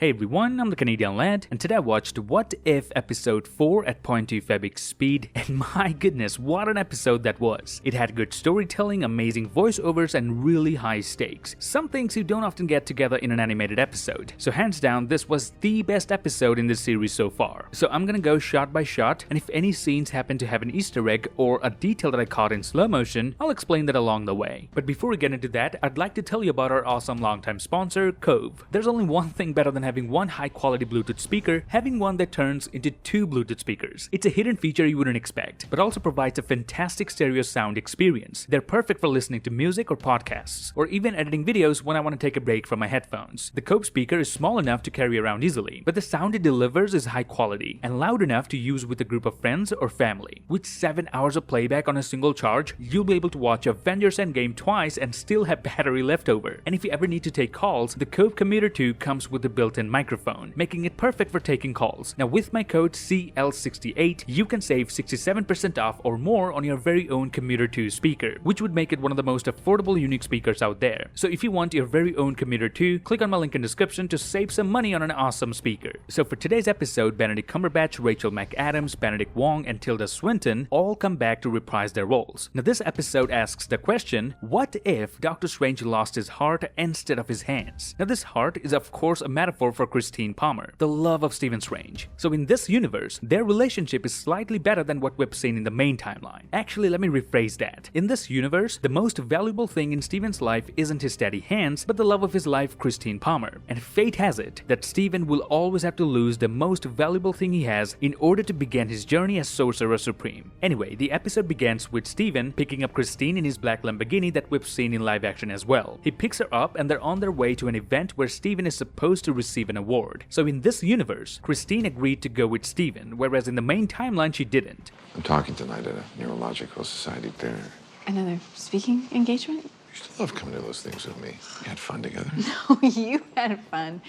Hey everyone, I'm the Canadian lad, and today I watched What If episode 4 at 0.2 Fabic speed, and my goodness, what an episode that was. It had good storytelling, amazing voiceovers, and really high stakes. Some things you don't often get together in an animated episode. So hands down, this was the best episode in this series so far. So I'm gonna go shot by shot, and if any scenes happen to have an Easter egg or a detail that I caught in slow motion, I'll explain that along the way. But before we get into that, I'd like to tell you about our awesome longtime sponsor, Cove. There's only one thing better than having one high-quality Bluetooth speaker, having one that turns into two Bluetooth speakers. It's a hidden feature you wouldn't expect, but also provides a fantastic stereo sound experience. They're perfect for listening to music or podcasts, or even editing videos when I want to take a break from my headphones. The Cove speaker is small enough to carry around easily, but the sound it delivers is high quality and loud enough to use with a group of friends or family. With 7 hours of playback on a single charge, you'll be able to watch Avengers Endgame twice and still have battery left over. And if you ever need to take calls, the Cove Commuter 2 comes with a built-in microphone, making it perfect for taking calls. Now with my code CL68, you can save 67% off or more on your very own Commuter 2 speaker, which would make it one of the most affordable unique speakers out there. So if you want your very own Commuter 2, click on my link in the description to save some money on an awesome speaker. So for today's episode, Benedict Cumberbatch, Rachel McAdams, Benedict Wong, and Tilda Swinton all come back to reprise their roles. Now this episode asks the question, what if Doctor Strange lost his heart instead of his hands? Now this heart is of course a metaphor for Christine Palmer, the love of Stephen Strange. So in this universe, their relationship is slightly better than what we've seen in the main timeline. Actually, let me rephrase that. In this universe, the most valuable thing in Stephen's life isn't his steady hands, but the love of his life, Christine Palmer. And fate has it that Stephen will always have to lose the most valuable thing he has in order to begin his journey as Sorcerer Supreme. Anyway, the episode begins with Stephen picking up Christine in his black Lamborghini that we've seen in live action as well. He picks her up and they're on their way to an event where Stephen is supposed to receive an award. So in this universe, Christine agreed to go with Stephen, whereas in the main timeline she didn't. I'm talking tonight at a Neurological Society dinner. Another speaking engagement? You used to love coming to those things with me. We had fun together. No, you had fun.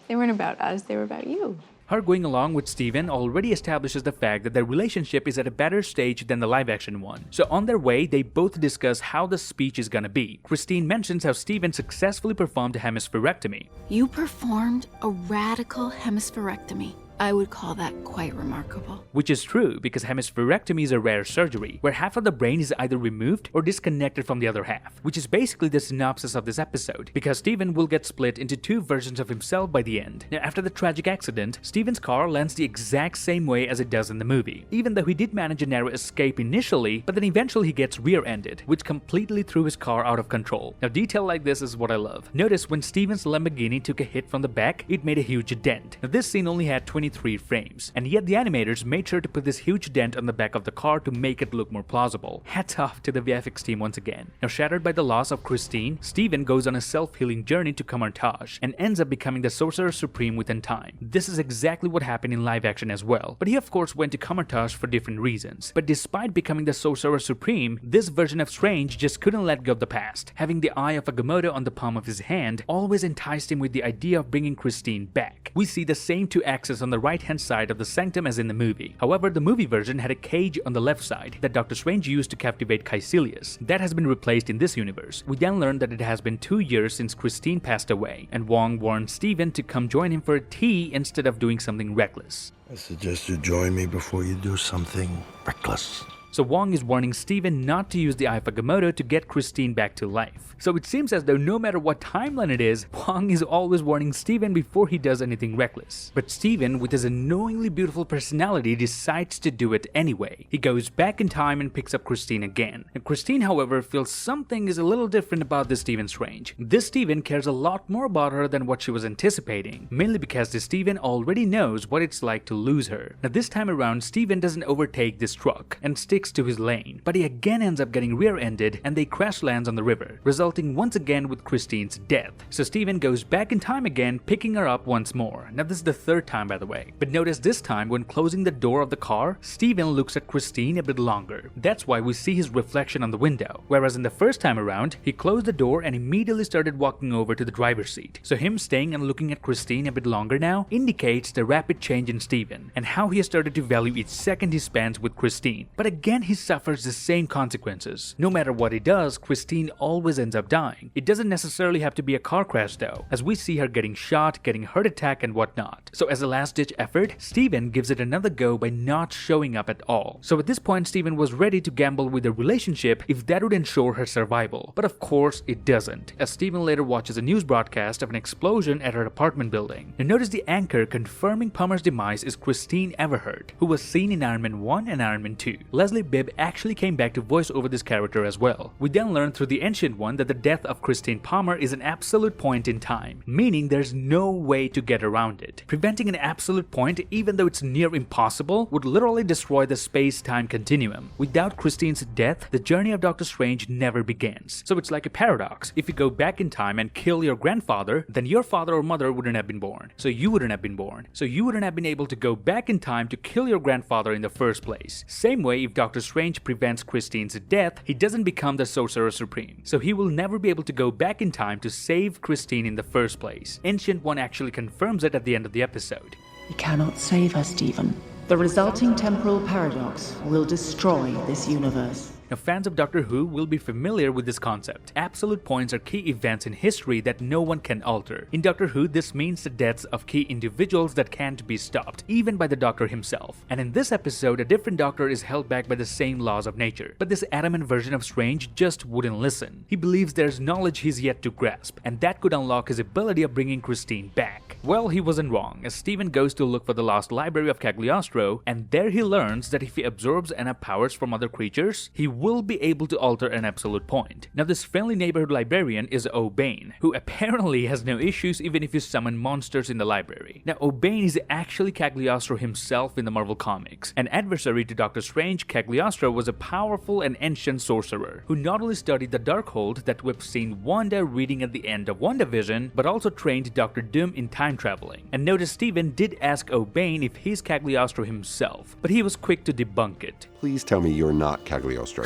They weren't about us, they were about you. Her going along with Stephen already establishes the fact that their relationship is at a better stage than the live-action one. So on their way, they both discuss how the speech is gonna be. Christine mentions how Stephen successfully performed a hemispherectomy. You performed a radical hemispherectomy. I would call that quite remarkable. Which is true, because hemispherectomy is a rare surgery, where half of the brain is either removed or disconnected from the other half, which is basically the synopsis of this episode, because Stephen will get split into two versions of himself by the end. Now after the tragic accident, Stephen's car lands the exact same way as it does in the movie, even though he did manage a narrow escape initially, but then eventually he gets rear-ended, which completely threw his car out of control. Now detail like this is what I love. Notice when Stephen's Lamborghini took a hit from the back, it made a huge dent. Now this scene only had 23 frames, and yet the animators made sure to put this huge dent on the back of the car to make it look more plausible. Hats off to the VFX team once again. Now shattered by the loss of Christine, Stephen goes on a self-healing journey to Camartage and ends up becoming the Sorcerer Supreme within time. This is exactly what happened in live action as well, but he of course went to Camartage for different reasons. But despite becoming the Sorcerer Supreme, this version of Strange just couldn't let go of the past. Having the eye of Agamotto on the palm of his hand always enticed him with the idea of bringing Christine back. We see the same two axes on the right-hand side of the sanctum as in the movie. However, the movie version had a cage on the left side that Doctor Strange used to captivate Caecilius. That has been replaced in this universe. We then learn that it has been 2 years since Christine passed away, and Wong warned Stephen to come join him for a tea instead of doing something reckless. I suggest you join me before you do something reckless. So Wong is warning Stephen not to use the Eye of Agamotto to get Christine back to life. So it seems as though no matter what timeline it is, Wong is always warning Stephen before he does anything reckless. But Stephen, with his annoyingly beautiful personality, decides to do it anyway. He goes back in time and picks up Christine again. And Christine, however, feels something is a little different about this Stephen Strange. This Stephen cares a lot more about her than what she was anticipating, mainly because this Stephen already knows what it's like to lose her. Now this time around, Stephen doesn't overtake this truck and sticks to his lane, but he again ends up getting rear-ended and they crash lands on the river, resulting once again with Christine's death. So Stephen goes back in time again, picking her up once more. Now this is the third time by the way, but notice this time when closing the door of the car, Stephen looks at Christine a bit longer. That's why we see his reflection on the window, whereas in the first time around, he closed the door and immediately started walking over to the driver's seat. So him staying and looking at Christine a bit longer now indicates the rapid change in Stephen and how he has started to value each second he spends with Christine. But again, again he suffers the same consequences. No matter what he does, Christine always ends up dying. It doesn't necessarily have to be a car crash though, as we see her getting shot, getting heart attack and whatnot. So as a last-ditch effort, Steven gives it another go by not showing up at all. So at this point, Steven was ready to gamble with the relationship if that would ensure her survival. But of course, it doesn't, as Steven later watches a news broadcast of an explosion at her apartment building. Now notice the anchor confirming Palmer's demise is Christine Everhart, who was seen in Iron Man 1 and Iron Man 2. Leslie Bibb actually came back to voice over this character as well. We then learned through the Ancient One that the death of Christine Palmer is an absolute point in time, meaning there's no way to get around it. Preventing an absolute point, even though it's near impossible, would literally destroy the space-time continuum. Without Christine's death, the journey of Doctor Strange never begins. So it's like a paradox. If you go back in time and kill your grandfather, then your father or mother wouldn't have been born. So you wouldn't have been born. So you wouldn't have been able to go back in time to kill your grandfather in the first place. Same way, if Doctor Strange prevents Christine's death, he doesn't become the Sorcerer Supreme. So he will never be able to go back in time to save Christine in the first place. Ancient One actually confirms it at the end of the episode. You cannot save her, Stephen. The resulting temporal paradox will destroy this universe. Now, fans of Doctor Who will be familiar with this concept. Absolute points are key events in history that no one can alter. In Doctor Who, this means the deaths of key individuals that can't be stopped, even by the Doctor himself. And in this episode, a different Doctor is held back by the same laws of nature. But this adamant version of Strange just wouldn't listen. He believes there's knowledge he's yet to grasp, and that could unlock his ability of bringing Christine back. Well, he wasn't wrong, as Steven goes to look for the lost library of Cagliostro, and there he learns that if he absorbs enough powers from other creatures, he will be able to alter an absolute point. Now this friendly neighborhood librarian is O'Bane, who apparently has no issues even if you summon monsters in the library. Now O'Bane is actually Cagliostro himself in the Marvel Comics. An adversary to Doctor Strange, Cagliostro was a powerful and ancient sorcerer who not only studied the Darkhold that we've seen Wanda reading at the end of WandaVision, but also trained Doctor Doom in time traveling. And notice Steven did ask O'Bane if he's Cagliostro himself, but he was quick to debunk it. Please tell me you're not Cagliostro.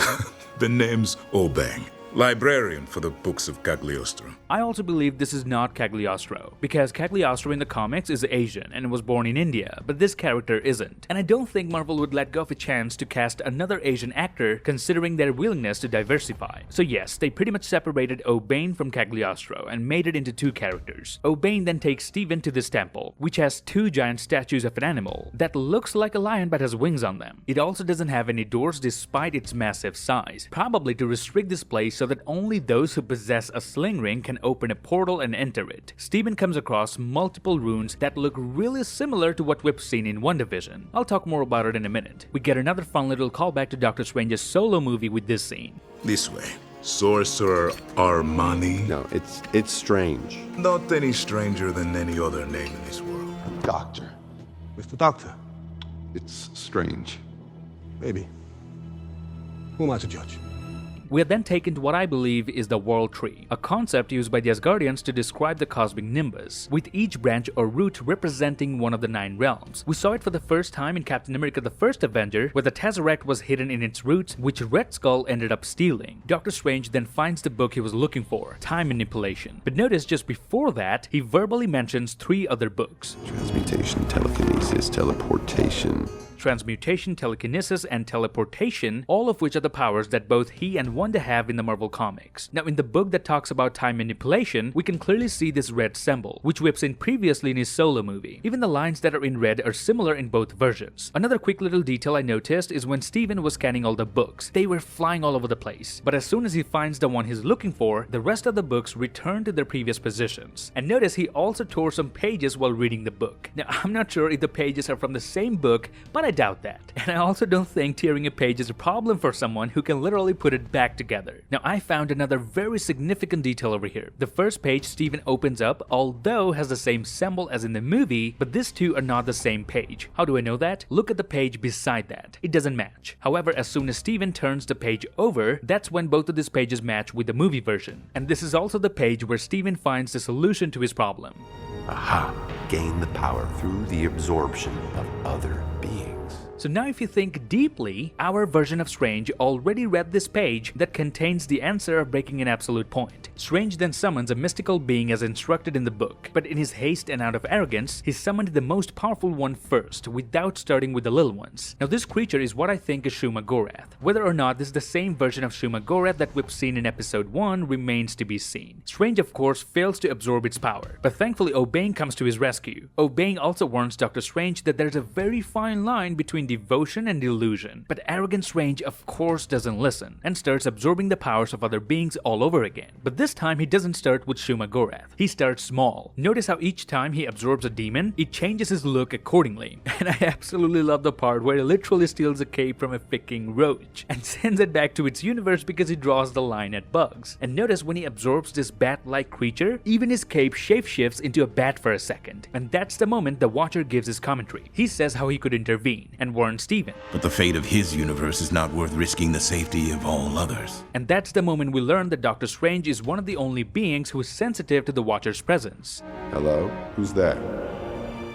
The name's Obang, librarian for the books of Cagliostro. I also believe this is not Cagliostro, because Cagliostro in the comics is Asian and was born in India, but this character isn't. And I don't think Marvel would let go of a chance to cast another Asian actor considering their willingness to diversify. So yes, they pretty much separated O'Bane from Cagliostro and made it into two characters. O'Bane then takes Steven to this temple, which has two giant statues of an animal that looks like a lion but has wings on them. It also doesn't have any doors despite its massive size, probably to restrict this place so that only those who possess a sling ring can open a portal and enter it. Steven comes across multiple runes that look really similar to what we've seen in WandaVision. I'll talk more about it in a minute. We get another fun little callback to Doctor Strange's solo movie with this scene. This way. Sorcerer Armani? No, it's Strange. Not any stranger than any other name in this world. Doctor. Mr. Doctor, It's strange. maybe. Who am I to judge? We are then taken to what I believe is the World Tree, a concept used by the Asgardians to describe the cosmic nimbus, with each branch or root representing one of the 9 realms. We saw it for the first time in Captain America the First Avenger, where the Tesseract was hidden in its roots, which Red Skull ended up stealing. Doctor Strange then finds the book he was looking for, Time Manipulation. But notice just before that, he verbally mentions 3 other books. Transmutation, telekinesis, teleportation. Transmutation, telekinesis, and teleportation, all of which are the powers that both he and Wanda have in the Marvel Comics. Now in the book that talks about time manipulation, we can clearly see this red symbol, which we've seen previously in his solo movie. Even the lines that are in red are similar in both versions. Another quick little detail I noticed is when Steven was scanning all the books, they were flying all over the place. But as soon as he finds the one he's looking for, the rest of the books return to their previous positions. And notice he also tore some pages while reading the book. Now I'm not sure if the pages are from the same book, but I doubt that. And I also don't think tearing a page is a problem for someone who can literally put it back together. Now I found another very significant detail over here. The first page Steven opens up, although has the same symbol as in the movie, but these two are not the same page. How do I know that? Look at the page beside that. It doesn't match. However, as soon as Steven turns the page over, that's when both of these pages match with the movie version. And this is also the page where Steven finds the solution to his problem. Aha. Gain the power through the absorption of other beings. So So now if you think deeply, our version of Strange already read this page that contains the answer of breaking an absolute point. Strange then summons a mystical being as instructed in the book, but in his haste and out of arrogance, he summoned the most powerful one first, without starting with the little ones. Now this creature is what I think is Shuma-Gorath. Whether or not this is the same version of Shuma-Gorath that we've seen in episode 1 remains to be seen. Strange of course fails to absorb its power, but thankfully Obeying comes to his rescue. Obeying also warns Dr. Strange that there's a very fine line between devotion and delusion, but arrogant Strange of course doesn't listen, and starts absorbing the powers of other beings all over again. But this time he doesn't start with Shuma-Gorath, he starts small. Notice how each time he absorbs a demon, it changes his look accordingly, and I absolutely love the part where he literally steals a cape from a freaking roach, and sends it back to its universe because he draws the line at bugs. And notice when he absorbs this bat-like creature, even his cape shapeshifts into a bat for a second, and that's the moment the Watcher gives his commentary. He says how he could intervene, and warns Stephen. But the fate of his universe is not worth risking the safety of all others. And that's the moment we learn that Doctor Strange is one of the only beings who is sensitive to the Watcher's presence. Hello? Who's that?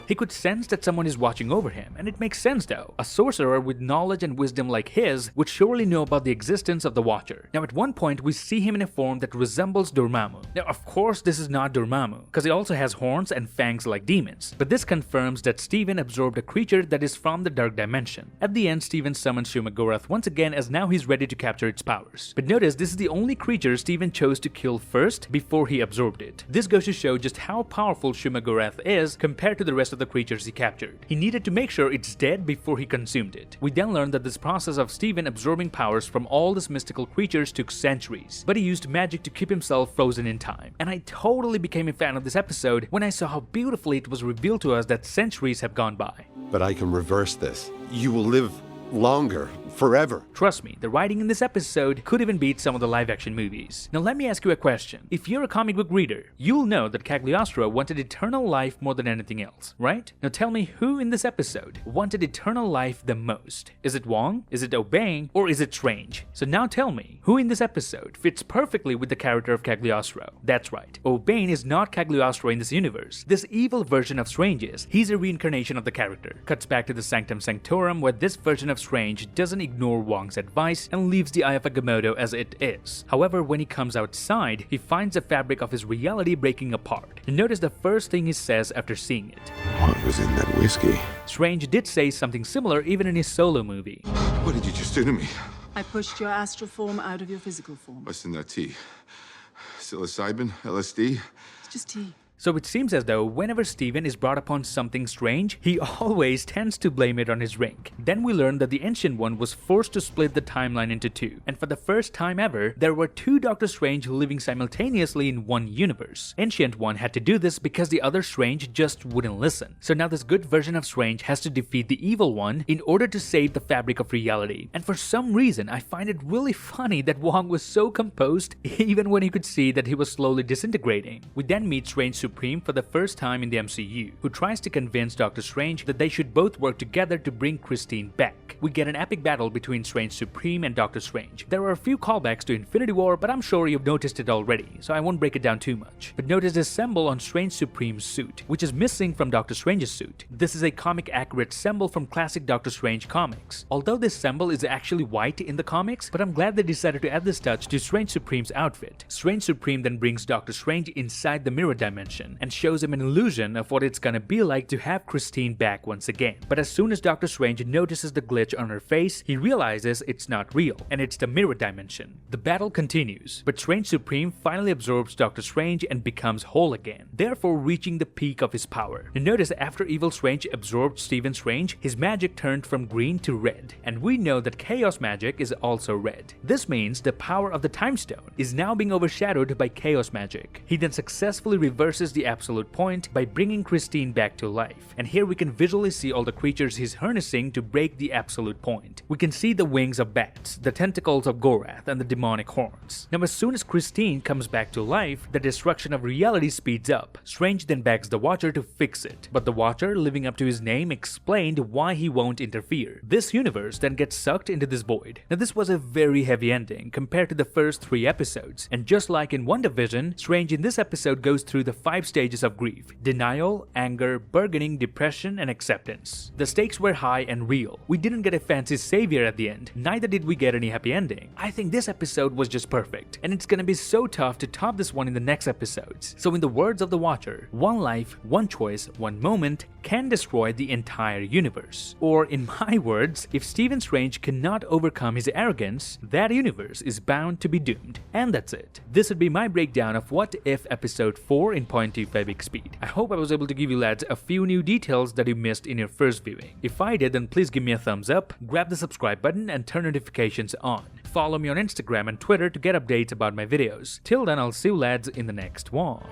He could sense that someone is watching over him, and it makes sense though. A sorcerer with knowledge and wisdom like his would surely know about the existence of the Watcher. Now at one point we see him in a form that resembles Dormammu. Now of course this is not Dormammu, because he also has horns and fangs like demons, but this confirms that Stephen absorbed a creature that is from the Dark Dimension. At the end, Stephen summons Shuma-Gorath once again as now he's ready to capture its powers. But notice this is the only creature Stephen chose to kill first before he absorbed it. This goes to show just how powerful Shuma-Gorath is compared to the rest of the creatures he captured. He needed to make sure it's dead before he consumed it. We then learned that this process of Stephen absorbing powers from all these mystical creatures took centuries, but he used magic to keep himself frozen in time. And I totally became a fan of this episode when I saw how beautifully it was revealed to us that centuries have gone by. But I can reverse this. You will live longer, forever. Trust me, the writing in this episode could even beat some of the live-action movies. Now let me ask you a question. If you're a comic book reader, you'll know that Cagliostro wanted eternal life more than anything else, right? Now tell me who in this episode wanted eternal life the most? Is it Wong? Is it Obeying? Or is it Strange? So now tell me, who in this episode fits perfectly with the character of Cagliostro? That's right, Obeying is not Cagliostro in this universe. This evil version of Strange is. He's a reincarnation of the character. Cuts back to the Sanctum Sanctorum where this version of Strange doesn't ignore Wong's advice and leaves the Eye of Agamotto as it is. However, when he comes outside, he finds the fabric of his reality breaking apart. And notice the first thing he says after seeing it. What was in that whiskey? Strange did say something similar even in his solo movie. What did you just do to me? I pushed your astral form out of your physical form. What's in that tea? Psilocybin? LSD? It's just tea. So it seems as though whenever Stephen is brought upon something strange, he always tends to blame it on his ring. Then we learn that the Ancient One was forced to split the timeline into two, and for the first time ever, there were two Doctor Strange living simultaneously in one universe. Ancient One had to do this because the other Strange just wouldn't listen. So now this good version of Strange has to defeat the evil one in order to save the fabric of reality. And for some reason, I find it really funny that Wong was so composed even when he could see that he was slowly disintegrating. We then meet Strange Supreme for the first time in the MCU, who tries to convince Doctor Strange that they should both work together to bring Christine back. We get an epic battle between Strange Supreme and Doctor Strange. There are a few callbacks to Infinity War, but I'm sure you've noticed it already, so I won't break it down too much. But notice this symbol on Strange Supreme's suit, which is missing from Doctor Strange's suit. This is a comic-accurate symbol from classic Doctor Strange comics. Although this symbol is actually white in the comics, but I'm glad they decided to add this touch to Strange Supreme's outfit. Strange Supreme then brings Doctor Strange inside the mirror dimension and shows him an illusion of what it's gonna be like to have Christine back once again. But as soon as Doctor Strange notices the glitch on her face, he realizes it's not real, and it's the mirror dimension. The battle continues, but Strange Supreme finally absorbs Doctor Strange and becomes whole again, therefore reaching the peak of his power. And notice after Evil Strange absorbed Stephen Strange, his magic turned from green to red, and we know that Chaos magic is also red. This means the power of the Time Stone is now being overshadowed by Chaos magic. He then successfully reverses the absolute point by bringing Christine back to life, and here we can visually see all the creatures he's harnessing to break the absolute point. We can see the wings of bats, the tentacles of Gorath, and the demonic horns. Now as soon as Christine comes back to life, the destruction of reality speeds up. Strange then begs the Watcher to fix it, but the Watcher, living up to his name, explained why he won't interfere. This universe then gets sucked into this void. Now this was a very heavy ending compared to the first 3 episodes, and just like in WandaVision, Strange in this episode goes through the 5 stages of grief: denial, anger, bargaining, depression, and acceptance. The stakes were high and real. We didn't get a fancy savior at the end, neither did we get any happy ending. I think this episode was just perfect, and it's gonna be so tough to top this one in the next episodes. So in the words of the Watcher, one life, one choice, one moment can destroy the entire universe. Or in my words, if Stephen Strange cannot overcome his arrogance, that universe is bound to be doomed. And that's it. This would be my breakdown of What If Episode 4 in 0.25 week speed. I hope I was able to give you lads a few new details that you missed in your first viewing. If I did, then please give me a thumbs up, grab the subscribe button and turn notifications on. Follow me on Instagram and Twitter to get updates about my videos. Till then, I'll see you lads in the next one.